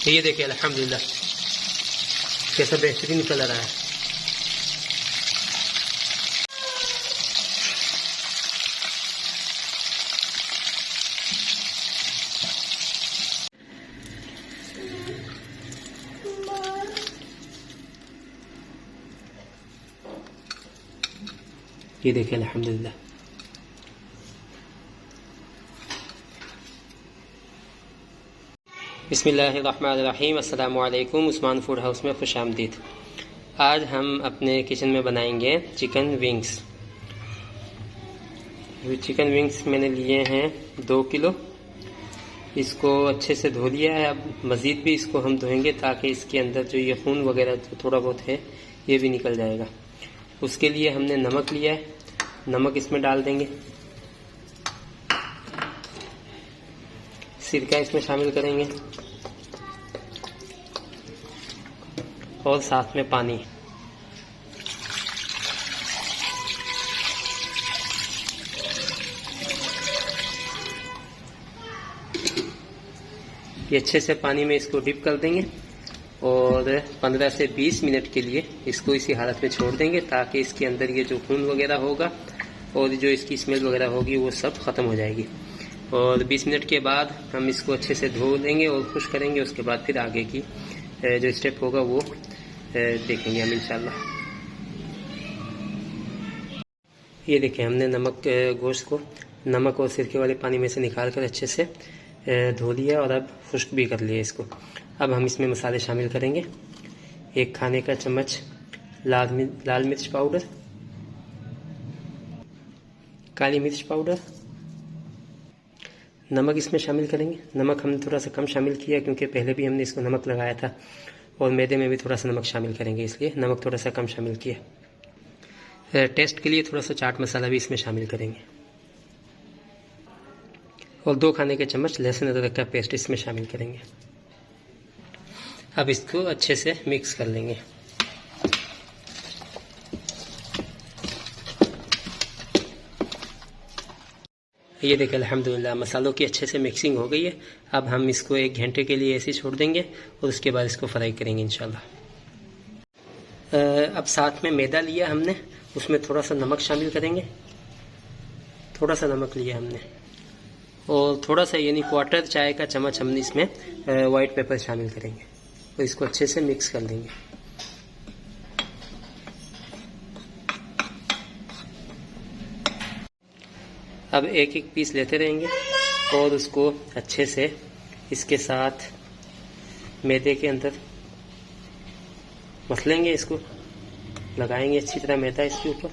ये देखिए अल्हम्दुलिल्लाह कैसा बेहतरीन कलर आया। ये देखिए अल्हम्दुलिल्लाह। बिस्मिल्लाहिर्रहमानिर्रहीम। अस्सलामु अलैकुम। उस्मान फूड हाउस में खुश आमदीद। आज हम अपने किचन में बनाएंगे चिकन विंग्स। चिकन विंग्स मैंने लिए हैं 2 किलो। इसको अच्छे से धो लिया है। अब मज़ीद भी इसको हम धोएंगे ताकि इसके अंदर जो ये खून वगैरह जो थोड़ा बहुत है ये भी निकल जाएगा। उसके लिए हमने नमक लिया है, नमक इसमें डाल देंगे। सिरका इसमें शामिल करेंगे और साथ में पानी। ये अच्छे से पानी में इसको डिप कर देंगे और 15 से 20 मिनट के लिए इसको इसी हालत में छोड़ देंगे ताकि इसके अंदर ये जो खून वगैरह होगा और जो इसकी स्मेल वगैरह होगी वो सब ख़त्म हो जाएगी। और 20 मिनट के बाद हम इसको अच्छे से धो देंगे और खुश करेंगे। उसके बाद फिर आगे की जो स्टेप होगा वो देखेंगे हम इंशाल्लाह। ये देखिए हमने गोश्त को नमक और सिरके वाले पानी में से निकाल कर अच्छे से धो लिया और अब खुश्क भी कर लिया इसको। अब हम इसमें मसाले शामिल करेंगे। 1 खाने का चम्मच लाल मिर्च पाउडर, काली मिर्च पाउडर, नमक इसमें शामिल करेंगे। नमक हमने थोड़ा सा कम शामिल किया क्योंकि पहले भी हमने इसको नमक लगाया था और मैदे में भी थोड़ा सा नमक शामिल करेंगे, इसलिए नमक थोड़ा सा कम शामिल किया। टेस्ट के लिए थोड़ा सा चाट मसाला भी इसमें शामिल करेंगे और 2 खाने के चम्मच लहसुन अदरक का पेस्ट इसमें शामिल करेंगे। अब इसको अच्छे से मिक्स कर लेंगे। ये देखिए अल्हम्दुलिल्लाह मसालों की अच्छे से मिक्सिंग हो गई है। अब हम इसको 1 घंटे के लिए ऐसे छोड़ देंगे और उसके बाद इसको फ्राई करेंगे इंशाल्लाह। अब साथ में मैदा लिया हमने, उसमें थोड़ा सा नमक शामिल करेंगे। थोड़ा सा नमक लिया हमने और थोड़ा सा यानी 1/4 चाय का चम्मच हमने इसमें वाइट पेपर शामिल करेंगे और इसको अच्छे से मिक्स कर देंगे। अब एक एक पीस लेते रहेंगे और उसको अच्छे से इसके साथ मैदे के अंदर मसलेंगे। इसको लगाएंगे अच्छी तरह मैदा इसके ऊपर।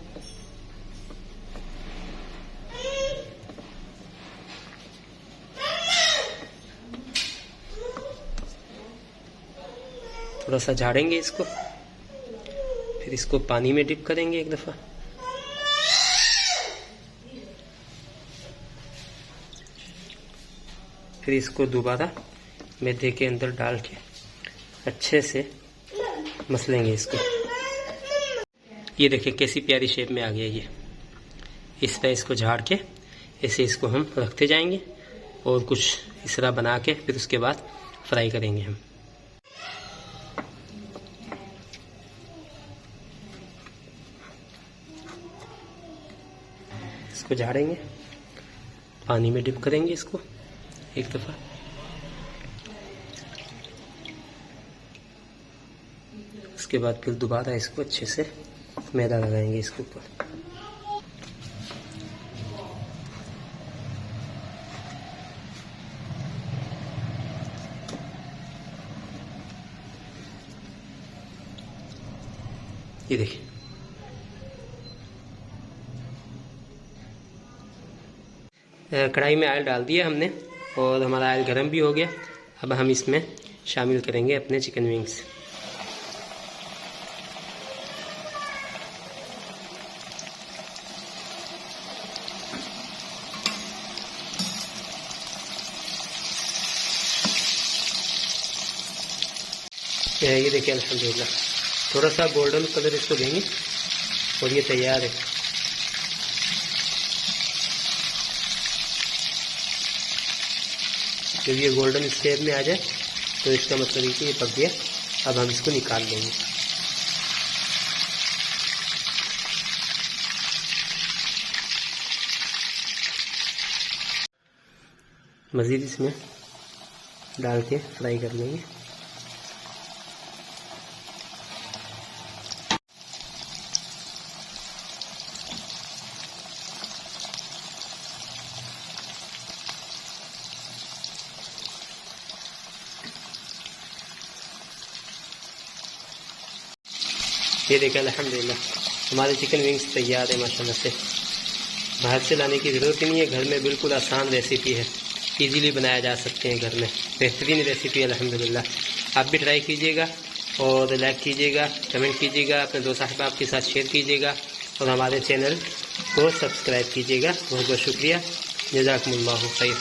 थोड़ा सा झाड़ेंगे इसको, फिर इसको पानी में डिप करेंगे 1 दफ़ा। फिर इसको दोबारा मैदे के अंदर डाल के अच्छे से मसलेंगे इसको। ये देखिए कैसी प्यारी शेप में आ गया ये। इस तरह इसको झाड़ के ऐसे इसको हम रखते जाएंगे और कुछ इस तरह बना के फिर उसके बाद फ्राई करेंगे हम। इसको झाड़ेंगे, पानी में डिप करेंगे इसको 1 दफ़ा। उसके बाद फिर दोबारा इसको अच्छे से मैदा लगाएंगे इसके ऊपर। ये देखिए कढ़ाई में ऑयल डाल दिया हमने और हमारा ऑयल गर्म भी हो गया। अब हम इसमें शामिल करेंगे अपने चिकन विंग्स। ये देखिए अल्हम्दुलिल्लाह थोड़ा सा गोल्डन कलर इसको देंगे और ये तैयार है। जब ये गोल्डन स्टेज में आ जाए तो इसका मतलब है कि ये पक गया। अब हम इसको निकाल लेंगे। मज़ीद इसमें डाल के फ्राई कर लेंगे। ये देखिए अल्हम्दुलिल्लाह हमारे चिकन विंग्स तैयार है माशाल्लाह से। बाहर से लाने की ज़रूरत ही नहीं है, घर में बिल्कुल आसान रेसिपी है, इजीली बनाया जा सकते हैं घर में। बेहतरीन रेसिपी है अल्हम्दुलिल्लाह। आप भी ट्राई कीजिएगा और लाइक कीजिएगा, कमेंट कीजिएगा, अपने दोस्त अहबाब के साथ शेयर कीजिएगा और हमारे चैनल को सब्सक्राइब कीजिएगा। बहुत बहुत शुक्रिया। जज़ाकुमुल्लाहु खैर।